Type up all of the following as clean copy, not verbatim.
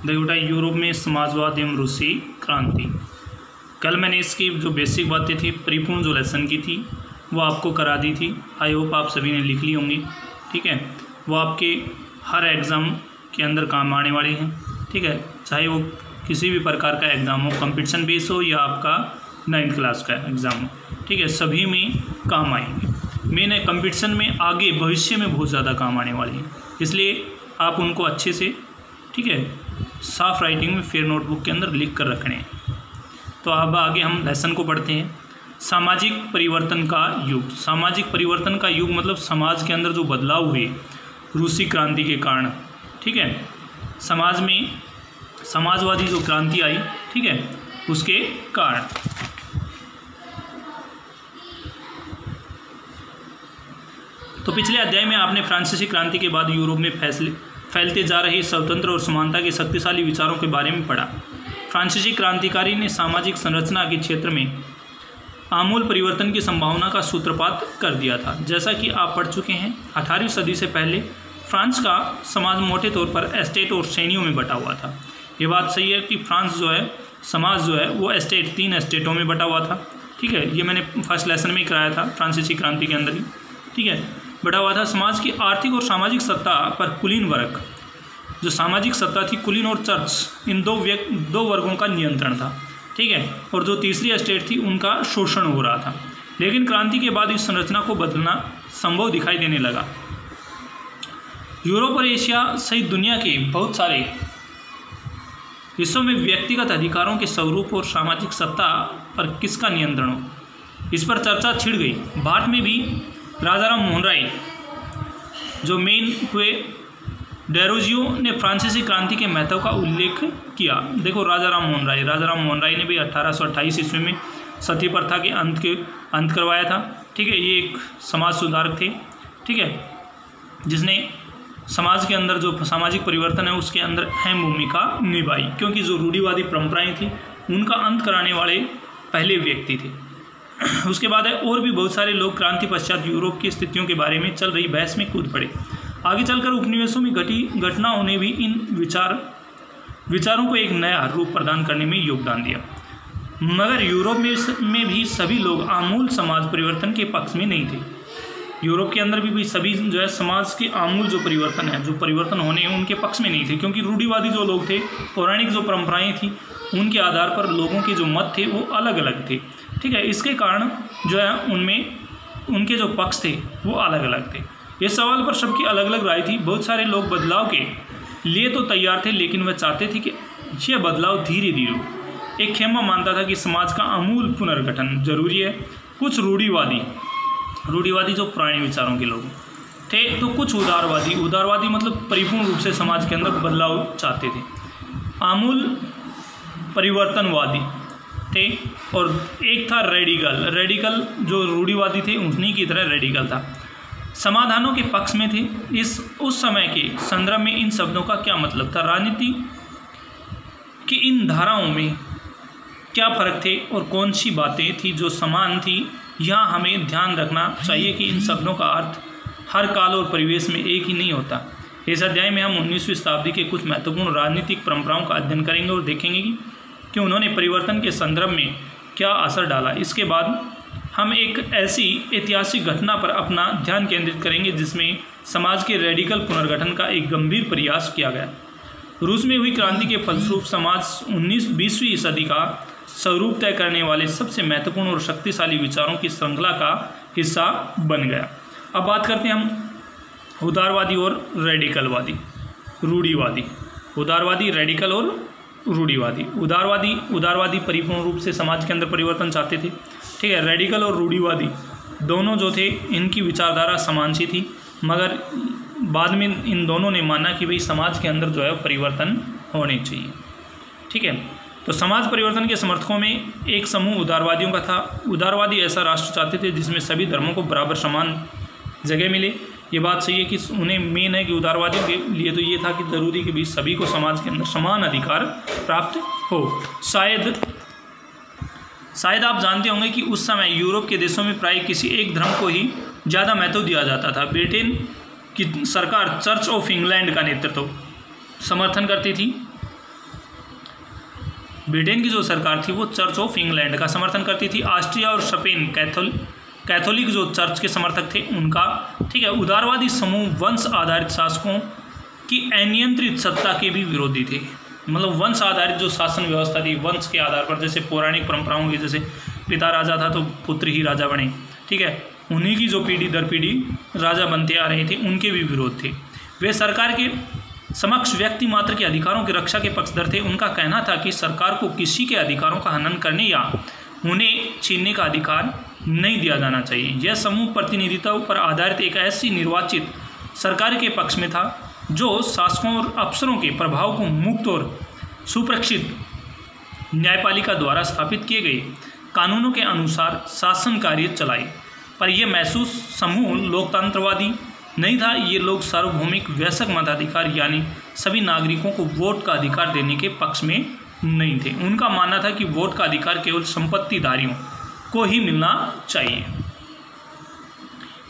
देखो बेटा, यूरोप में समाजवाद एवं रूसी क्रांति। कल मैंने इसकी जो बेसिक बातें थी, परिपूर्ण जो लेसन की थी, वो आपको करा दी थी। आई होप आप सभी ने लिख ली होंगी। ठीक है, वो आपके हर एग्ज़ाम के अंदर काम आने वाले हैं। ठीक है, चाहे वो किसी भी प्रकार का एग्ज़ाम हो, कंपटीशन बेस हो या आपका 9th क्लास का एग्ज़ाम हो। ठीक है, सभी में काम आएंगे। मेन है कंपटीशन में आगे भविष्य में बहुत ज़्यादा काम आने वाली हैं, इसलिए आप उनको अच्छे से, ठीक है, साफ राइटिंग में फेयर नोटबुक के अंदर लिख कर रखने हैं। तो अब आगे हम लेसन को पढ़ते हैं। सामाजिक परिवर्तन का युग। सामाजिक परिवर्तन का युग मतलब समाज के अंदर जो बदलाव हुए रूसी क्रांति के कारण। ठीक है, समाज में समाजवादी जो क्रांति आई, ठीक है, उसके कारण। तो पिछले अध्याय में आपने फ्रांसीसी क्रांति के बाद यूरोप में फैलते जा रहे स्वतंत्र और समानता के शक्तिशाली विचारों के बारे में पढ़ा। फ्रांसीसी क्रांतिकारी ने सामाजिक संरचना के क्षेत्र में आमूल परिवर्तन की संभावना का सूत्रपात कर दिया था। जैसा कि आप पढ़ चुके हैं, 18वीं सदी से पहले फ्रांस का समाज मोटे तौर पर एस्टेट और श्रेणियों में बटा हुआ था। ये बात सही है कि फ्रांस जो है, समाज जो है वो 3 एस्टेटों में बटा हुआ था। ठीक है, ये मैंने फर्स्ट लेसन में ही कराया था फ्रांसीसी क्रांति के अंदर ही। ठीक है, बटा हुआ था। समाज की आर्थिक और सामाजिक सत्ता पर कुलीन वर्ग, जो सामाजिक सत्ता थी, कुलीन और चर्च, इन दो वर्गों का नियंत्रण था। ठीक है, और जो तीसरी एस्टेट थी उनका शोषण हो रहा था। लेकिन क्रांति के बाद इस संरचना को बदलना संभव दिखाई देने लगा। यूरोप और एशिया सहित दुनिया के बहुत सारे हिस्सों में व्यक्तिगत अधिकारों के स्वरूप और सामाजिक सत्ता पर किसका नियंत्रण हो, इस पर चर्चा छिड़ गई। भारत में भी राजाराम मोहन राय जो मेन हुए, डेरोजियो ने फ्रांसीसी क्रांति के महत्व का उल्लेख किया। देखो, राजाराम मोहन राय ने भी 1828 ईस्वी में सती प्रथा के अंत करवाया था। ठीक है, ये एक समाज सुधारक थे। ठीक है, जिसने समाज के अंदर जो सामाजिक परिवर्तन है उसके अंदर अहम भूमिका निभाई, क्योंकि जो रूढ़िवादी परंपराएं थी उनका अंत कराने वाले पहले व्यक्ति थे। उसके बाद है और भी बहुत सारे लोग क्रांति पश्चात यूरोप की स्थितियों के बारे में चल रही बहस में कूद पड़े। आगे चलकर उपनिवेशों में घटी घटनाओं ने भी इन विचारों को एक नया रूप प्रदान करने में योगदान दिया। मगर यूरोप में भी सभी लोग आमूल समाज परिवर्तन के पक्ष में नहीं थे। यूरोप के अंदर भी सभी जो है समाज के आमूल जो परिवर्तन है, जो परिवर्तन होने हैं, उनके पक्ष में नहीं थे, क्योंकि रूढ़िवादी जो लोग थे, पौराणिक जो परंपराएं थी, उनके आधार पर लोगों के जो मत थे वो अलग अलग थे। ठीक है, इसके कारण जो है उनमें उनके जो पक्ष थे वो अलग अलग थे। इस सवाल पर सबकी अलग अलग राय थी। बहुत सारे लोग बदलाव के लिए तो तैयार थे, लेकिन वह चाहते थे कि यह बदलाव धीरे धीरे हो। एक खेमा मानता था कि समाज का आमूल पुनर्गठन जरूरी है। कुछ रूढ़िवादी जो पुराने विचारों के लोग थे, तो कुछ उदारवादी मतलब परिपूर्ण रूप से समाज के अंदर बदलाव चाहते थे। आमूल परिवर्तनवादी थे, और एक था रेडिकल जो रूढ़िवादी थे, उन्हीं की तरह रेडिकल था। समाधानों के पक्ष में थे। उस समय के संदर्भ में इन शब्दों का क्या मतलब था, राजनीति की इन धाराओं में क्या फर्क थे और कौन सी बातें थी जो समान थी, यहाँ हमें ध्यान रखना चाहिए कि इन शब्दों का अर्थ हर काल और परिवेश में एक ही नहीं होता। इस अध्याय में हम 19वीं शताब्दी के कुछ महत्वपूर्ण राजनीतिक परंपराओं का अध्ययन करेंगे और देखेंगे कि उन्होंने परिवर्तन के संदर्भ में क्या असर डाला। इसके बाद हम एक ऐसी ऐतिहासिक घटना पर अपना ध्यान केंद्रित करेंगे जिसमें समाज के रेडिकल पुनर्गठन का एक गंभीर प्रयास किया गया। रूस में हुई क्रांति के फलस्वरूप समाज 19वीं सदी का स्वरूप तय करने वाले सबसे महत्वपूर्ण और शक्तिशाली विचारों की श्रृंखला का हिस्सा बन गया। अब बात करते हैं हम उदारवादी और रेडिकलवादी, रूढ़िवादी। उदारवादी, रेडिकल और रूढ़िवादी। उदारवादी परिपूर्ण रूप से समाज के अंदर परिवर्तन चाहते थे। ठीक है, रेडिकल और रूढ़िवादी दोनों जो थे, इनकी विचारधारा समान सी थी, मगर बाद में इन दोनों ने माना कि भाई समाज के अंदर जो है परिवर्तन होने चाहिए। ठीक है, तो समाज परिवर्तन के समर्थकों में एक समूह उदारवादियों का था। उदारवादी ऐसा राष्ट्र चाहते थे जिसमें सभी धर्मों को बराबर समान जगह मिले। ये बात सही है कि उन्हें मेन है कि उदारवादियों के लिए तो ये था कि जरूरी कि भी सभी को समाज के अंदर समान अधिकार प्राप्त हो। शायद आप जानते होंगे कि उस समय यूरोप के देशों में प्राय किसी एक धर्म को ही ज़्यादा महत्व दिया जाता था। ब्रिटेन की सरकार चर्च ऑफ इंग्लैंड का नेतृत्व समर्थन करती थी ब्रिटेन की जो सरकार थी वो चर्च ऑफ इंग्लैंड का समर्थन करती थी। ऑस्ट्रिया और स्पेन कैथोलिक जो चर्च के समर्थक थे उनका, ठीक है। उदारवादी समूह वंश आधारित शासकों की अनियंत्रित सत्ता के भी विरोधी थे। मतलब वंश आधारित जो शासन व्यवस्था थी, वंश के आधार पर, जैसे पौराणिक परंपराओं की, जैसे पिता राजा था तो पुत्र ही राजा बने, ठीक है, उन्हीं की जो पीढ़ी दर पीढ़ी राजा बनते आ रहे थे, उनके भी विरोध थे। वे सरकार के समक्ष व्यक्ति मात्र के अधिकारों की रक्षा के पक्षधर थे। उनका कहना था कि सरकार को किसी के अधिकारों का हनन करने या उन्हें छीनने का अधिकार नहीं दिया जाना चाहिए। यह समूह प्रतिनिधित्व पर आधारित एक ऐसी निर्वाचित सरकार के पक्ष में था जो शासकों और अफसरों के प्रभाव को मुक्त और सुरक्षित न्यायपालिका द्वारा स्थापित किए गए कानूनों के अनुसार शासन कार्य चलाए। पर यह महसूस समूह लोकतंत्रवादी नहीं था। ये लोग सार्वभौमिक वयस्क मताधिकार यानी सभी नागरिकों को वोट का अधिकार देने के पक्ष में नहीं थे। उनका मानना था कि वोट का अधिकार केवल संपत्तिधारियों को ही मिलना चाहिए।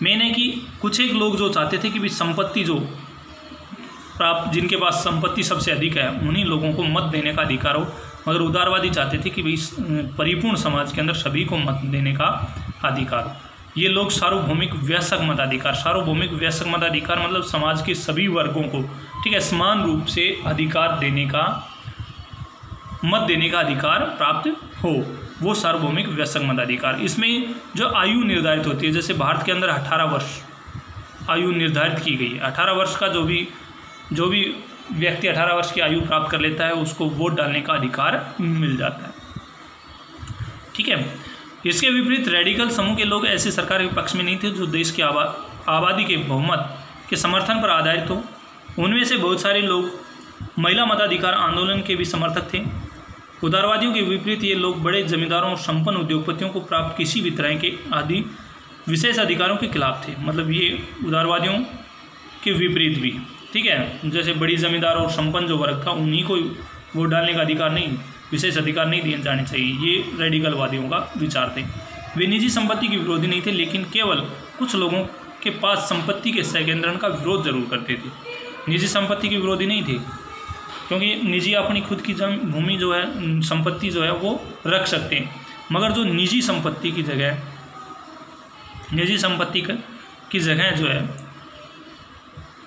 मैंने कि कुछ एक लोग जो चाहते थे कि भी संपत्ति जो प्राप्त, जिनके पास संपत्ति सबसे अधिक है, उन्हीं लोगों को मत देने का अधिकार हो, मगर उदारवादी चाहते थे कि भाई परिपूर्ण समाज के अंदर सभी को मत देने का अधिकार हो। ये लोग सार्वभौमिक वयस्क मताधिकार, सार्वभौमिक वयस्क मताधिकार मतलब समाज के सभी वर्गों को, ठीक है, समान रूप से अधिकार देने का, मत देने का अधिकार प्राप्त हो, वो सार्वभौमिक वयस्क मताधिकार। इसमें जो आयु निर्धारित होती है, जैसे भारत के अंदर 18 वर्ष आयु निर्धारित की गई है। 18 वर्ष का जो भी व्यक्ति 18 वर्ष की आयु प्राप्त कर लेता है उसको वोट डालने का अधिकार मिल जाता है, ठीक है। इसके विपरीत रेडिकल समूह के लोग ऐसी सरकार के पक्ष में नहीं थे जो देश की आबादी के बहुमत के समर्थन पर आधारित हो। उनमें से बहुत सारे लोग महिला मताधिकार आंदोलन के भी समर्थक थे। उदारवादियों के विपरीत ये लोग बड़े जमींदारों और संपन्न उद्योगपतियों को प्राप्त किसी भी तरह के आदि विशेष अधिकारों के खिलाफ थे। मतलब ये उदारवादियों के विपरीत भी, ठीक है, जैसे बड़ी जमींदार और संपन्न जो वर्ग था उन्हीं को वोट डालने का अधिकार नहीं, विशेष अधिकार नहीं दिए जाने चाहिए, ये रेडिकलवादियों का विचार थे। वे निजी संपत्ति के विरोधी नहीं थे, लेकिन केवल कुछ लोगों के पास संपत्ति के संकेंद्रण का विरोध जरूर करते थे। निजी संपत्ति के विरोधी नहीं थे, क्योंकि निजी अपनी खुद की भूमि जो है, संपत्ति जो है वो रख सकते हैं, मगर जो निजी संपत्ति की जगह जो है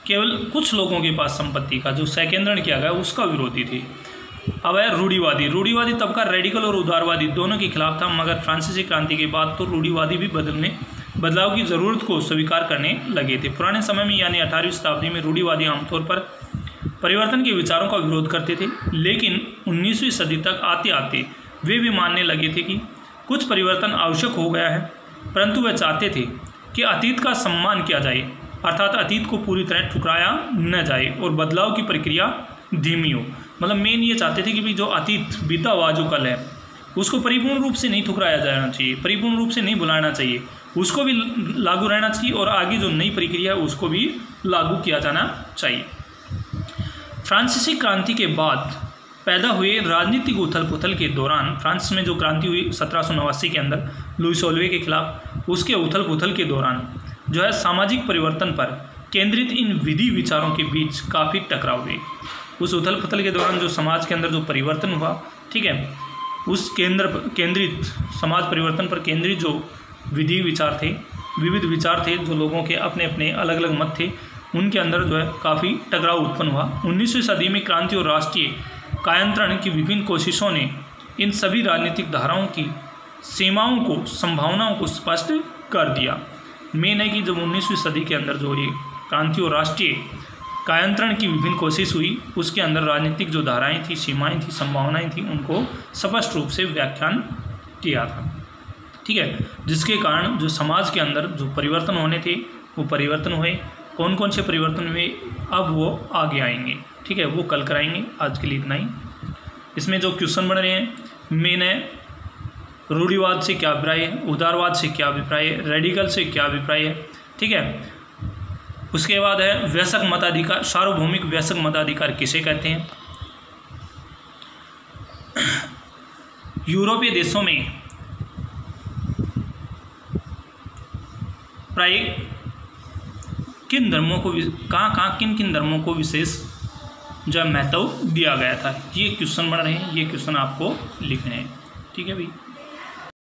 केवल कुछ लोगों के पास संपत्ति का जो संकेंद्रण किया गया उसका विरोधी थे। अब है रूढ़िवादी तबका रेडिकल और उदारवादी दोनों के खिलाफ था, मगर फ्रांसीसी क्रांति के बाद तो रूढ़िवादी भी बदलाव की ज़रूरत को स्वीकार करने लगे थे। पुराने समय में यानी 18वीं शताब्दी में रूढ़िवादी आमतौर पर परिवर्तन के विचारों का विरोध करते थे, लेकिन 19वीं सदी तक आते आते वे भी मानने लगे थे कि कुछ परिवर्तन आवश्यक हो गया है, परंतु वे चाहते थे कि अतीत का सम्मान किया जाए, अर्थात अतीत को पूरी तरह ठुकराया न जाए और बदलाव की प्रक्रिया धीमी हो। मतलब मेन ये चाहते थे कि भाई जो अतीत बीता हुआ जो कल है उसको परिपूर्ण रूप से नहीं ठुकराया जाना चाहिए, परिपूर्ण रूप से नहीं भुलाना चाहिए, उसको भी लागू रहना चाहिए और आगे जो नई प्रक्रिया है उसको भी लागू किया जाना चाहिए। फ्रांसीसी क्रांति के बाद पैदा हुए राजनीतिक उथल पुथल के दौरान, फ्रांस में जो क्रांति हुई 1789 के अंदर लुई सोल्वे के खिलाफ, उसके उथल पुथल के दौरान जो है सामाजिक परिवर्तन पर केंद्रित इन विधि विचारों के बीच काफ़ी टकराव हुए। उस उथल पुथल के दौरान जो समाज के अंदर जो परिवर्तन हुआ, ठीक है, उस केंद्रित समाज परिवर्तन पर केंद्रित जो विधि विचार थे, विविध विचार थे, जो लोगों के अपने अपने अलग अलग मत थे, उनके अंदर जो है काफ़ी टकराव उत्पन्न हुआ। 19वीं सदी में क्रांति और राष्ट्रीय कायंत्रण की विभिन्न कोशिशों ने इन सभी राजनीतिक धाराओं की सीमाओं को, संभावनाओं को स्पष्ट कर दिया। मेन है कि जब 19वीं सदी के अंदर जो ये क्रांति और राष्ट्रीय कायंत्रण की विभिन्न कोशिश हुई, उसके अंदर राजनीतिक जो धाराएं थी, सीमाएं थी, संभावनाएं थी, उनको स्पष्ट रूप से व्याख्यान किया था, ठीक है, जिसके कारण जो समाज के अंदर जो परिवर्तन होने थे वो परिवर्तन हुए। कौन कौन से परिवर्तन हुए अब वो आगे आएंगे, ठीक है, वो कल कराएंगे। आज के लिए इतना ही। इसमें जो क्वेश्चन बन रहे हैं मेन है रूढ़िवाद से क्या अभिप्राय है, उदारवाद से क्या अभिप्राय है, रेडिकल से क्या अभिप्राय है, ठीक है। उसके बाद है वयस्क मताधिकार, सार्वभौमिक वयस्क मताधिकार किसे कहते हैं। यूरोपीय देशों में प्राय किन धर्मों को, किन धर्मों को विशेष जो महत्व दिया गया था। ये क्वेश्चन बन रहे हैं, ये क्वेश्चन आपको लिखने हैं। ठीक है भाई।